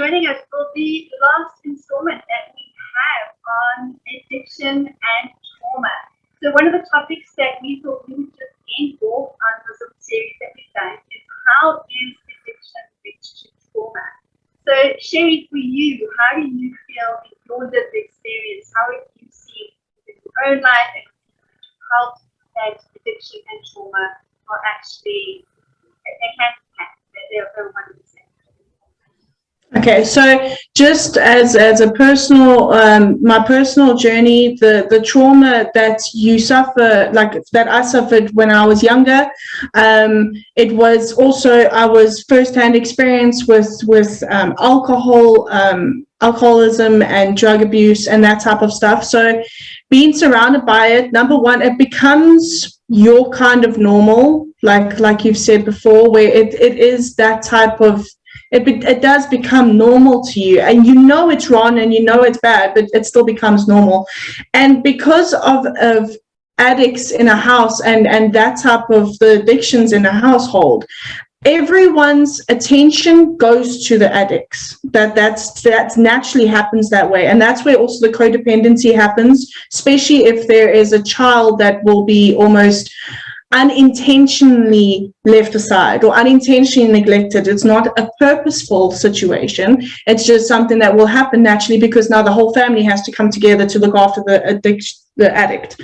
joining us for the last installment that we have on addiction and trauma. So one of the topics that we thought we would just end off on this series that we've done is how is addiction linked to trauma? So Sherry, for you, how do you feel in your lived experience? How have you seen in your own life and how that addiction and trauma are actually a hand in hand, that they're 100%? Okay, so just as a personal, my personal journey, the trauma that you suffer, like that I suffered when I was younger, it was also, I was firsthand experience with alcoholism and drug abuse and that type of stuff. So being surrounded by it, number one, it becomes your kind of normal, like you've said before, where it is that type of, it does become normal to you, and you know it's wrong and you know it's bad, but it still becomes normal. And because of addicts in a house and that type of the addictions in a household, everyone's attention goes to the addicts. That's naturally happens that way, and that's where also the codependency happens, especially if there is a child that will be almost unintentionally left aside or unintentionally neglected. It's not a purposeful situation. It's just something that will happen naturally because now the whole family has to come together to look after the addict.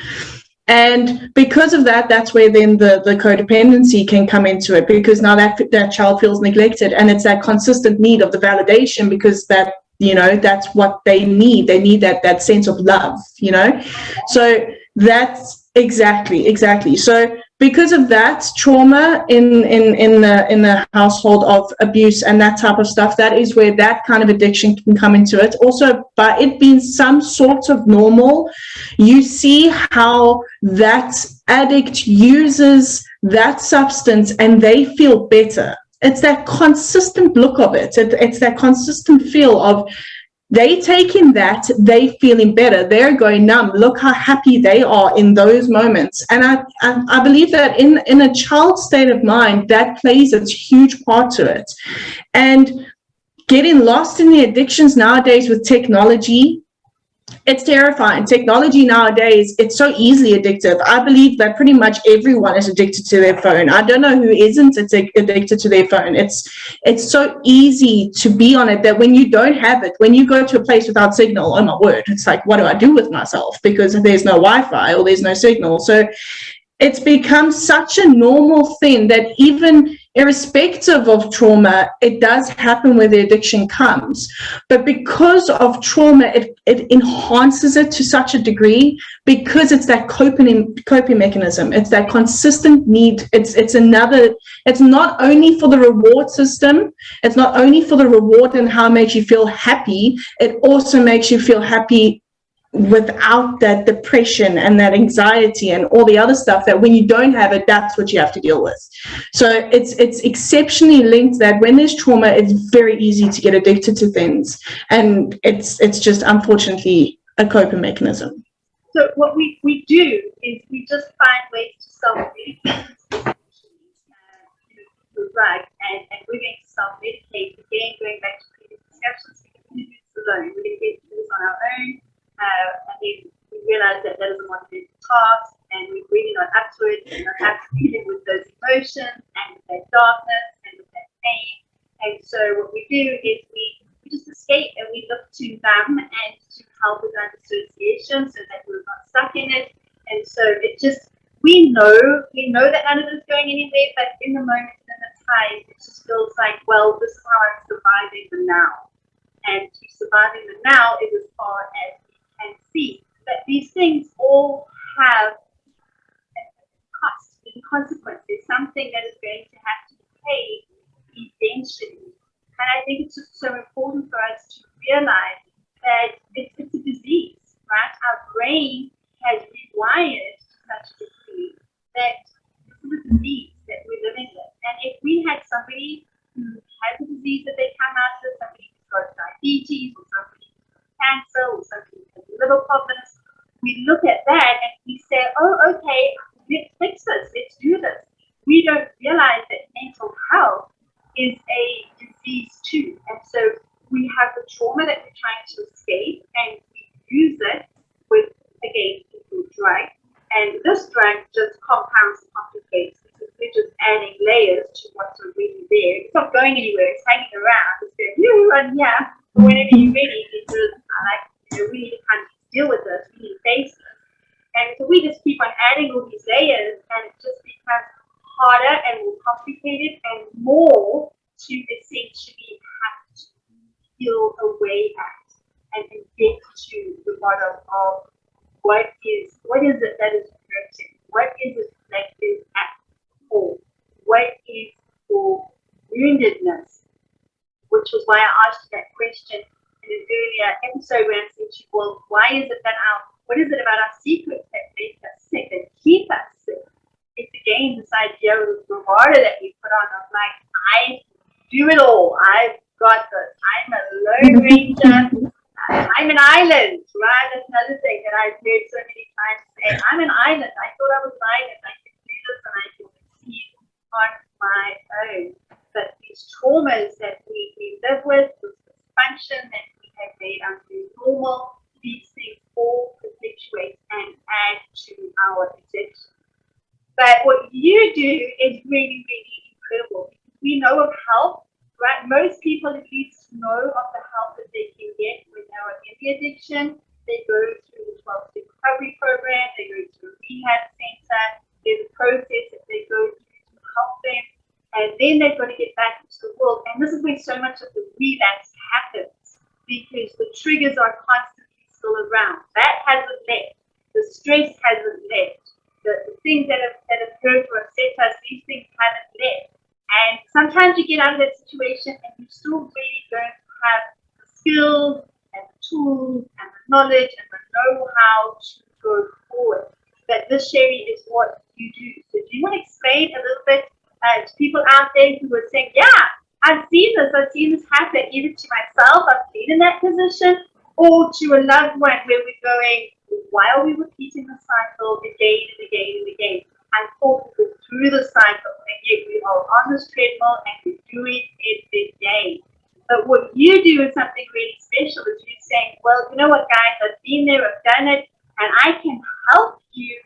And because of that, that's where then the codependency can come into it, because now that child feels neglected, and it's that consistent need of the validation, because that, you know, that's what they need. They need that sense of love, you know. So that's exactly. So because of that trauma in the household of abuse and that type of stuff, that is where that kind of addiction can come into it. Also, by it being some sort of normal, you see how that addict uses that substance and they feel better. It's that consistent look of it. It's that consistent feel of they taking that, they feeling better, they're going numb. Look how happy they are in those moments. And I believe that in a child's state of mind, that plays a huge part to it. And getting lost in the addictions nowadays with technology, it's terrifying. Technology nowadays, it's so easily addictive. I believe that pretty much everyone is addicted to their phone. I don't know who isn't addicted to their phone. It's so easy to be on it that when you don't have it, when you go to a place without signal, oh my word, it's like, what do I do with myself? Because there's no Wi-Fi or there's no signal. So it's become such a normal thing that even irrespective of trauma, it does happen where the addiction comes. But because of trauma, it enhances it to such a degree, because it's that coping mechanism. It's that consistent need. It's not only for the reward system. It's not only for the reward and how it makes you feel happy. It also makes you feel happy without that depression and that anxiety and all the other stuff that when you don't have it, that's what you have to deal with. So it's exceptionally linked, that when there's trauma, it's very easy to get addicted to things, and it's just unfortunately a coping mechanism. So what we do is we just find ways to self-medicate, right? And we're going to self-medicate. Again, going back to previous discussions, we can do this alone. We're going to get through this on our own. And then we realize that doesn't want to do the task, and we're really not up to it, and not up to dealing with those emotions and with that darkness and with that pain. And so what we do is we just escape, and we look to numb and to help with our dissociation so that we're not stuck in it. And so it just, we know that none of it is going anywhere, but in the moment and in the time, it just feels like, well, this is how I'm surviving the now. And to surviving the now is as far as and see that these things all have a cost and consequence. There's something that is going to have to be paid eventually. And I think it's just so important for us to realize that it's a disease, right? Our brain has rewired to such a degree that this is a disease that we're living with. And if we had somebody who has a disease that they come out of, somebody who's got diabetes, or somebody who's got cancer, or somebody who has liver problems, we look at that and we say, oh, okay, let's fix this, let's do this. We don't realize that mental health is a disease too. And so we have the trauma that we're trying to escape, and we use it with, again, drug. And this drug just compounds and complicates because we're just adding layers to what's already there. It's not going anywhere. It's hanging around. It's going, you run, yeah. But whenever you're ready, it's just, we need to kind of deal with this. We need to face this. And so we just keep on adding all these layers, and it just becomes harder and more complicated and more to essentially have to peel away at and get to the bottom of what is it that is hurting? What is it that is at core? What is for woundedness? Which was why I asked you that question in an earlier episode when I said to you, well, what is it about our secrets that make us sick, that keep us sick? It's again this idea of the bravado that we put on of like, I do it all. I've got this. I'm a lone ranger. I'm an island, right? That's another thing that I've heard so many times say, I'm an island. I thought I was an island. I can do this and I can succeed on my own. But these traumas that we live with, this dysfunction that we have made our new normal, these things all perpetuate and add to our addiction. But what you do is really, really incredible. We know of help, right? Most people at least know of the help that they can get when they are in the addiction. They go through the 12-step recovery program, they go to a rehab center, there's a process that they go through to help them, and then they've got to get back into the world. And this is where so much of the relapse happens, because the triggers are constantly still around. That hasn't left. The stress hasn't left. The things that have hurt or upset us, these things haven't left. And sometimes you get out of that situation and you still really don't have the skills and the tools and the knowledge and the know-how to go forward. But this, Sherry, is what you do. So do you want to explain a little bit to people out there who are saying, yeah, I've seen this happen, either to myself, I've been in that position, or to a loved one where we're going, why are we repeating the cycle again and again and again? I thought we were through the cycle, and yet we are on this treadmill and we're doing it every day. But what you do is something really special, is you're saying, well, you know what, guys, I've been there, I've done it, and I can help you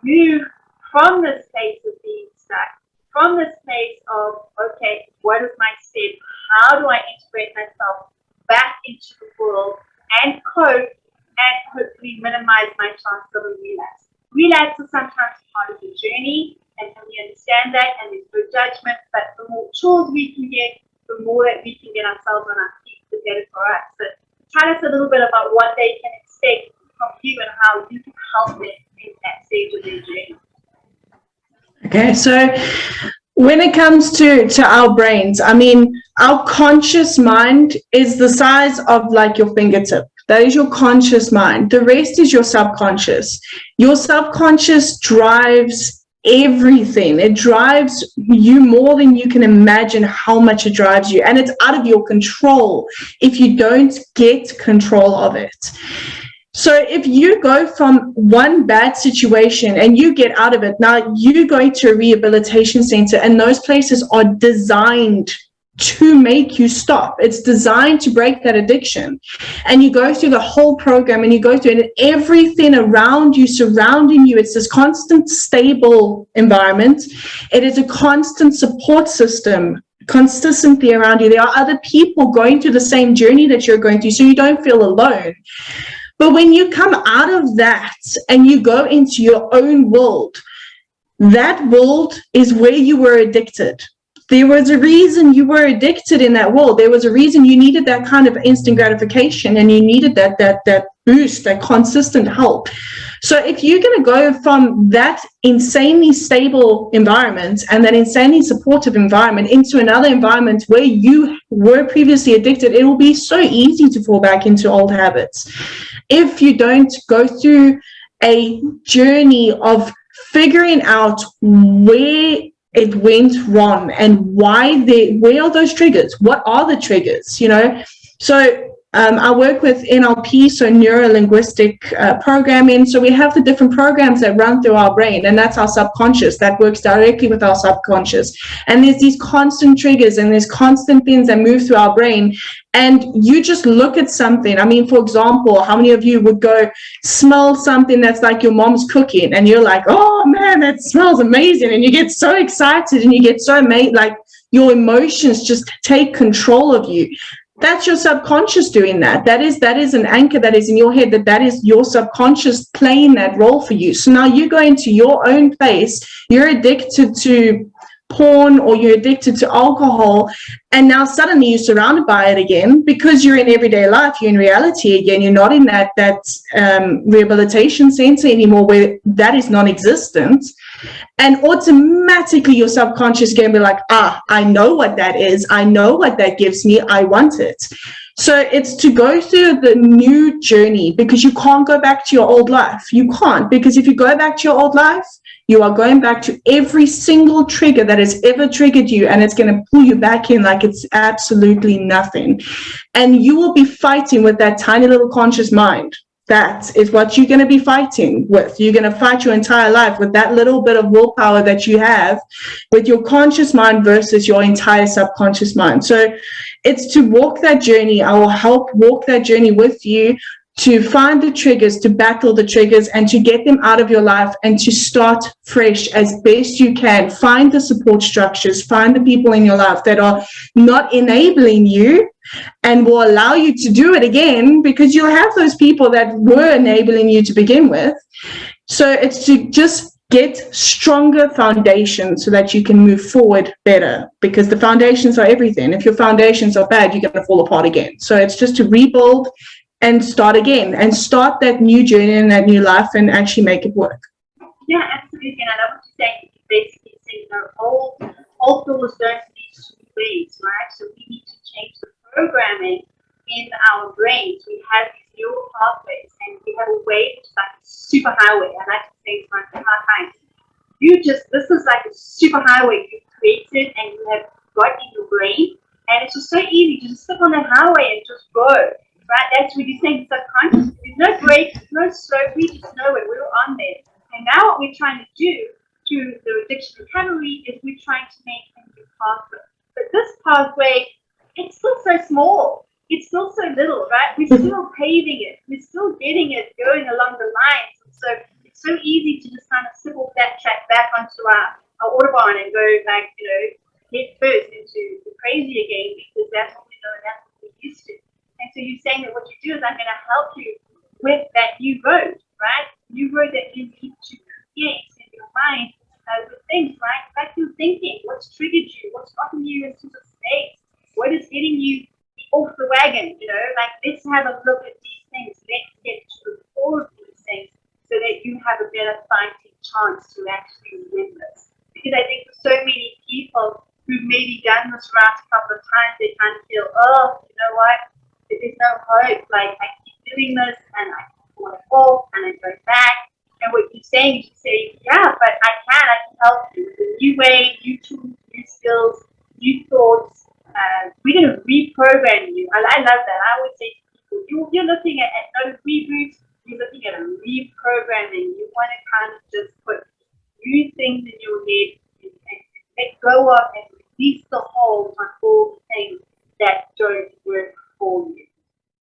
move from this place of being stuck, from this place of, okay, what is my step? How do I integrate myself back into the world and cope and hopefully minimize my chance of a relapse? Relapse is sometimes part of the journey, and we understand that, and there's no judgment, but the more tools we can get, the more that we can get ourselves on our feet, the better for us. So tell us a little bit about what they can expect from you and how you can help them in that stage of their journey. Okay, so when it comes to our brains, I mean, our conscious mind is the size of like your fingertip. That is your conscious mind. The rest is your subconscious. Your subconscious drives everything. It drives you more than you can imagine how much it drives you. And it's out of your control if you don't get control of it. So if you go from one bad situation and you get out of it, now you go to a rehabilitation center, and those places are designed to make you stop. It's designed to break that addiction. And you go through the whole program, and you go through it, and everything around you, surrounding you, it's this constant, stable environment. It is a constant support system consistently around you. There are other people going through the same journey that you're going through, so you don't feel alone. But when you come out of that and you go into your own world, that world is where you were addicted. There was a reason you were addicted in that world. There was a reason you needed that kind of instant gratification, and you needed that boost, that consistent help. So if you're going to go from that insanely stable environment and that insanely supportive environment into another environment where you were previously addicted, it will be so easy to fall back into old habits. If you don't go through a journey of figuring out where it went wrong and where are those triggers? What are the triggers? So I work with NLP, so neuro-linguistic programming. So we have the different programs that run through our brain, and that's our subconscious. That works directly with our subconscious. And there's these constant triggers and there's constant things that move through our brain. And you just look at something. I mean, for example, how many of you would go smell something that's like your mom's cooking, and you're like, oh man, that smells amazing, and you get so excited and you get so amazed, like your emotions just take control of you. That's your subconscious doing that. That is an anchor that is in your head, that is your subconscious playing that role for you. So now you go into your own place, you're addicted to porn or you're addicted to alcohol, and now suddenly you're surrounded by it again because you're in everyday life, you're in reality again, you're not in that rehabilitation center anymore where that is non-existent. And automatically your subconscious can be like, I know what that is. I know what that gives me. I want it. So it's to go through the new journey, because you can't go back to your old life. You can't, because if you go back to your old life, you are going back to every single trigger that has ever triggered you, and it's going to pull you back in like it's absolutely nothing. And you will be fighting with that tiny little conscious mind. That is what you're going to be fighting with. You're going to fight your entire life with that little bit of willpower that you have with your conscious mind versus your entire subconscious mind. So it's to walk that journey. I will help walk that journey with you, to find the triggers, to battle the triggers, and to get them out of your life and to start fresh as best you can. Find the support structures, find the people in your life that are not enabling you and will allow you to do it again, because you'll have those people that were enabling you to begin with. So it's to just get stronger foundations so that you can move forward better, because the foundations are everything. If your foundations are bad, you're going to fall apart again. So it's just to rebuild and start again and start that new journey and that new life and actually make it work. Yeah, absolutely. And I love what you're saying. You basically saying, old doors don't lead to new ways, right? So we need to change the programming in our brains. We have these neural pathways, and we have a way which is like a super highway. I like to say to my clients, this is like a super highway you've created and you have got in your brain, and it's just so easy to just stick on that highway and just go. Right, that's what you're saying, subconscious. There's no brakes, there's no slow, we just know it, we're on there. And now what we're trying to do through the addiction recovery is we're trying to make a new pathway. But this pathway, it's still so small, it's still so little, right? We're still paving it, we're still getting it going along the lines. And so it's so easy to just kind of slip off that track back onto our autobahn and go back, head first into the crazy again, because that's what we know and that's what we're used to. And so you're saying that what you do is I'm going to help you with that new road, right? New road that you need to create in your mind with things, right? Like your thinking, what's triggered you, what's gotten you into the space, what is getting you off the wagon, like let's have a look at these things. Let's get to the core of these things so that you have a better fighting chance to actually win this. Because I think for so many people who've maybe done this route a couple of times, they kind of feel, oh, you know what? There's no hope. Like I keep doing this and I want to fall and I go back. And what you're saying is you say, yeah, but I can help you with a new way, new tools, new skills, new thoughts. We're going to reprogram you. I love that. I always say to people, you're looking at not a reboot, you're looking at a reprogramming. You want to kind of just put new things in your head and let go of